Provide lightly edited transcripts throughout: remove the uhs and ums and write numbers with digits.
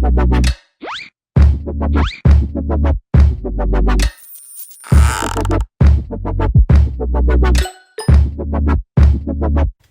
Hey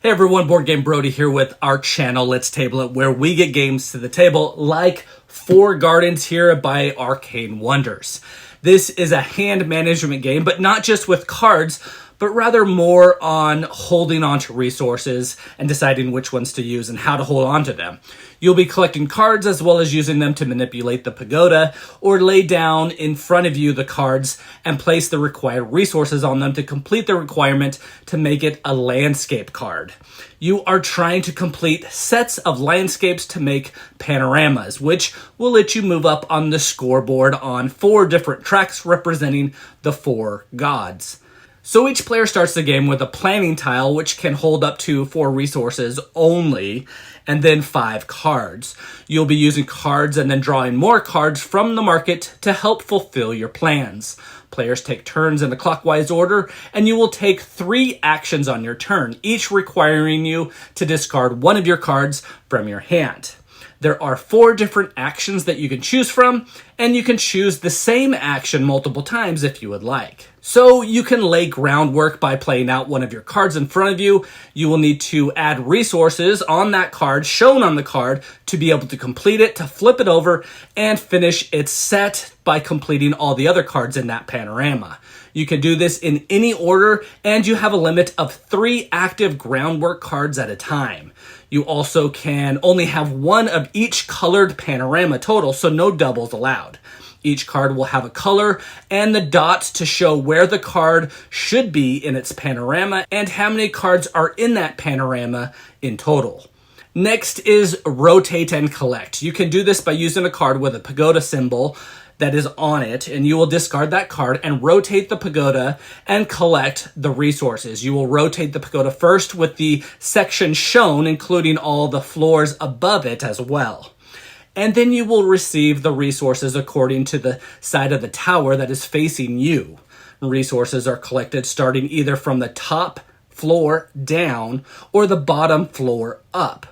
everyone, Board Game Brody here with our channel, Let's Table It, where we get games to the table like Four Gardens here by Arcane Wonders. This is a hand management game, but not just with cards, but rather more on holding on to resources and deciding which ones to use and how to hold on to them. You'll be collecting cards as well as using them to manipulate the pagoda or lay down in front of you the cards and place the required resources on them to complete the requirement to make it a landscape card. You are trying to complete sets of landscapes to make panoramas, which will let you move up on the scoreboard on 4 different tracks representing the 4 gods. So each player starts the game with a planning tile, which can hold up to 4 resources only, and then 5 cards. You'll be using cards and then drawing more cards from the market to help fulfill your plans. Players take turns in a clockwise order, and you will take 3 actions on your turn, each requiring you to discard one of your cards from your hand. There are 4 different actions that you can choose from, and you can choose the same action multiple times if you would like. So you can lay groundwork by playing out one of your cards in front of you. You will need to add resources on that card, shown on the card, to be able to complete it, to flip it over, and finish its set by completing all the other cards in that panorama. You can do this in any order, and you have a limit of 3 active groundwork cards at a time. You also can only have 1 of each colored panorama total, so no doubles allowed. Each card will have a color and the dots to show where the card should be in its panorama and how many cards are in that panorama in total. Next is rotate and collect. You can do this by using a card with a pagoda symbol that is on it, and you will discard that card and rotate the pagoda and collect the resources. You will rotate the pagoda first with the section shown, including all the floors above it as well. And then you will receive the resources according to the side of the tower that is facing you. Resources are collected starting either from the top floor down or the bottom floor up.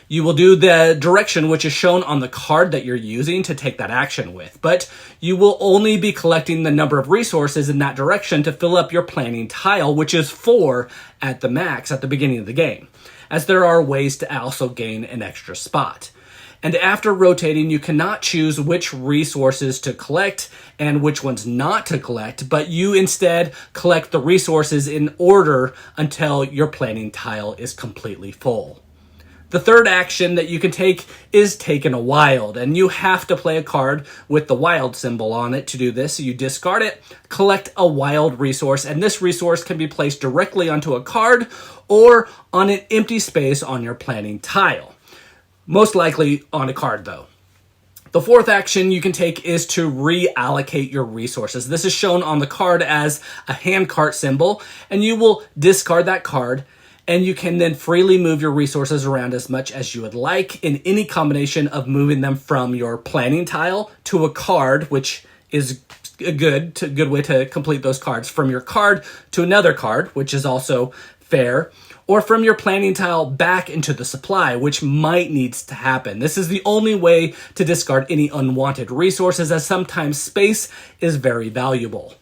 You will do the direction which is shown on the card that you're using to take that action with, but you will only be collecting the number of resources in that direction to fill up your planning tile, which is 4 at the max at the beginning of the game, as there are ways to also gain an extra spot. And after rotating, you cannot choose which resources to collect and which ones not to collect, but you instead collect the resources in order until your planning tile is completely full. The third action that you can take is taking a wild, and you have to play a card with the wild symbol on it to do this. So you discard it, collect a wild resource, and this resource can be placed directly onto a card or on an empty space on your planning tile. Most likely on a card, though. The fourth action you can take is to reallocate your resources. This is shown on the card as a handcart symbol, and you will discard that card, and you can then freely move your resources around as much as you would like in any combination of moving them from your planning tile to a card, which is a good way to complete those cards, from your card to another card, which is also fair, or from your planning tile back into the supply, which might needs to happen. This is the only way to discard any unwanted resources, as sometimes space is very valuable.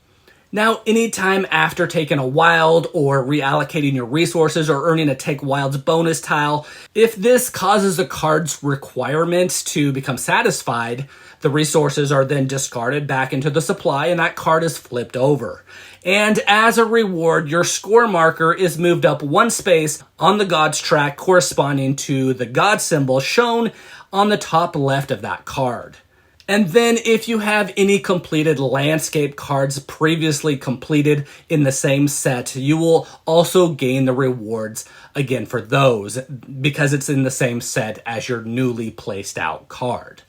Now, anytime after taking a wild or reallocating your resources or earning a Take Wilds bonus tile, if this causes the card's requirements to become satisfied, the resources are then discarded back into the supply and that card is flipped over. And as a reward, your score marker is moved up 1 space on the God's track corresponding to the God symbol shown on the top left of that card. And then if you have any completed landscape cards previously completed in the same set, you will also gain the rewards again for those because it's in the same set as your newly placed out card.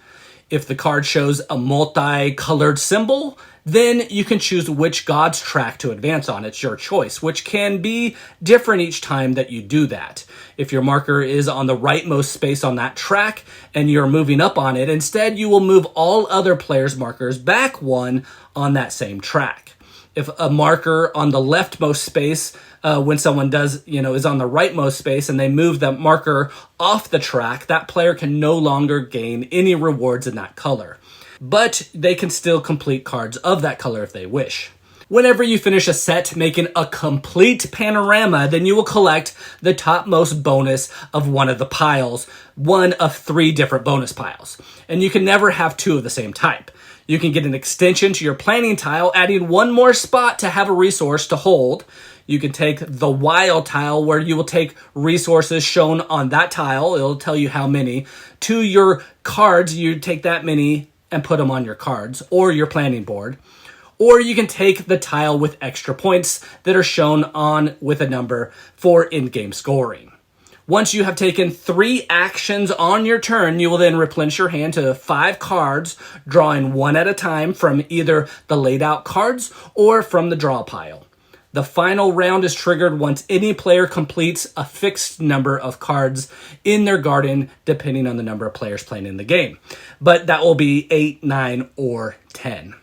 If the card shows a multicolored symbol, then you can choose which God's track to advance on. It's your choice, which can be different each time that you do that. If your marker is on the rightmost space on that track and you're moving up on it, instead you will move all other players' markers back 1 on that same track. if a marker on the leftmost space, when someone does, is on the rightmost space and they move the marker off the track, that player can no longer gain any rewards in that color. But they can still complete cards of that color if they wish. Whenever you finish a set making a complete panorama, then you will collect the topmost bonus of one of the piles, one of 3 different bonus piles. And you can never have 2 of the same type. You can get an extension to your planning tile, adding 1 more spot to have a resource to hold. You can take the wild tile, where you will take resources shown on that tile. It'll tell you how many. To your cards, you take that many and put them on your cards or your planning board. Or you can take the tile with extra points that are shown on with a number for in-game scoring. Once you have taken 3 actions on your turn, you will then replenish your hand to 5 cards, drawing 1 at a time from either the laid out cards or from the draw pile. The final round is triggered once any player completes a fixed number of cards in their garden, depending on the number of players playing in the game. But that will be 8, 9, or 10.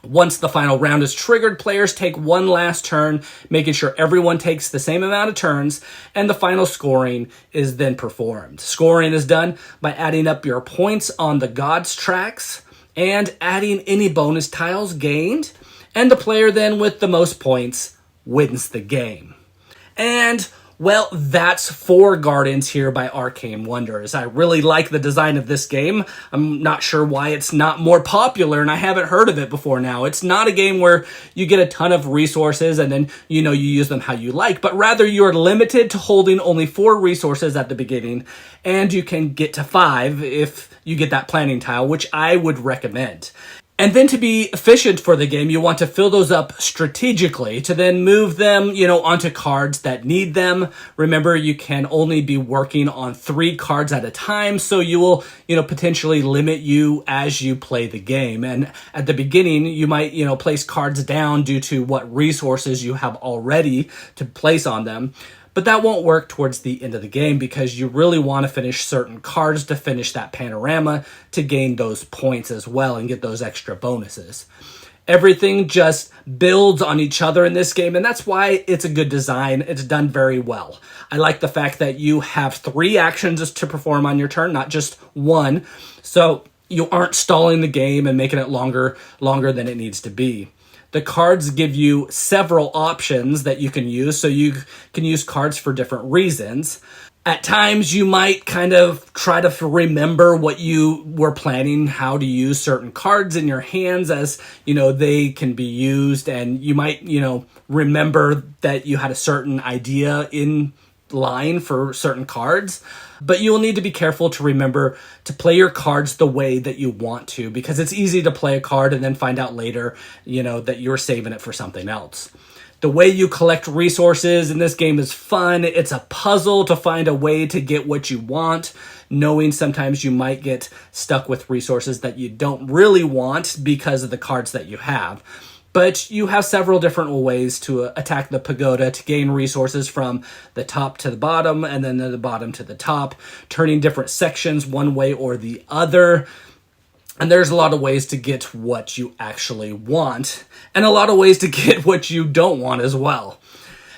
Once the final round is triggered, players take 1 last turn, making sure everyone takes the same amount of turns, and the final scoring is then performed. Scoring is done by adding up your points on the gods tracks and adding any bonus tiles gained, and the player then with the most points wins the game. And well, that's 4 Gardens here by Arcane Wonders. I really like the design of this game. I'm not sure why it's not more popular, and I haven't heard of it before now. It's not a game where you get a ton of resources and then, you use them how you like, but rather you're limited to holding only 4 resources at the beginning, and you can get to 5 if you get that planning tile, which I would recommend. And then to be efficient for the game, you want to fill those up strategically to then move them, onto cards that need them. Remember, you can only be working on 3 cards at a time, so you will, potentially limit you as you play the game. And at the beginning, you might, place cards down due to what resources you have already to place on them. But that won't work towards the end of the game because you really want to finish certain cards to finish that panorama to gain those points as well and get those extra bonuses. Everything just builds on each other in this game, and that's why it's a good design. It's done very well. I like the fact that you have 3 actions to perform on your turn, not just 1. So you aren't stalling the game and making it longer than it needs to be. The cards give you several options that you can use, so you can use cards for different reasons. At times, you might kind of try to remember what you were planning, how to use certain cards in your hands as, they can be used, and you might, remember that you had a certain idea in line for certain cards. But you will need to be careful to remember to play your cards the way that you want to, because it's easy to play a card and then find out later, that you're saving it for something else. The way you collect resources in this game is fun. It's a puzzle to find a way to get what you want, knowing sometimes you might get stuck with resources that you don't really want because of the cards that you have. But you have several different ways to attack the pagoda to gain resources from the top to the bottom and then the bottom to the top, turning different sections one way or the other. And there's a lot of ways to get what you actually want, and a lot of ways to get what you don't want as well.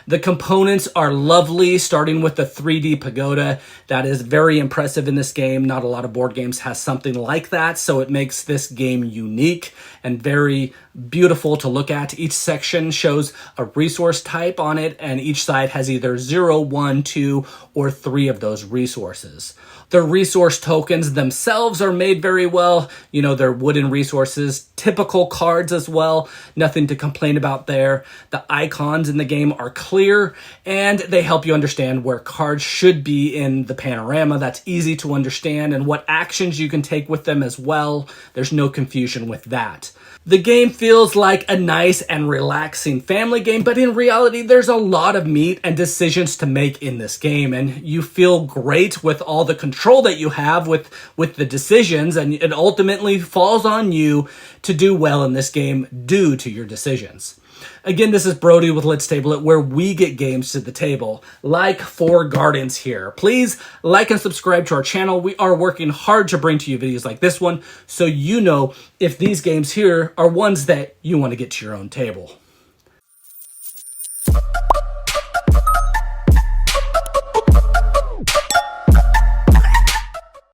The components are lovely, starting with the 3D pagoda. That is very impressive in this game. Not a lot of board games has something like that, so it makes this game unique and very beautiful to look at. Each section shows a resource type on it, and each side has either 0, 1, 2, or 3 of those resources. The resource tokens themselves are made very well. They're wooden resources, typical cards as well. Nothing to complain about there. The icons in the game are clear, and they help you understand where cards should be in the panorama. That's easy to understand, and what actions you can take with them as well. There's no confusion with that. The game feels like a nice and relaxing family game, but in reality, there's a lot of meat and decisions to make in this game, and you feel great with all the control that you have with the decisions, and it ultimately falls on you to do well in this game due to your decisions. Again, this is Brody with Let's Table It, where we get games to the table, like 4 Gardens here. Please like and subscribe to our channel. We are working hard to bring to you videos like this one, so you know if these games here are ones that you want to get to your own table.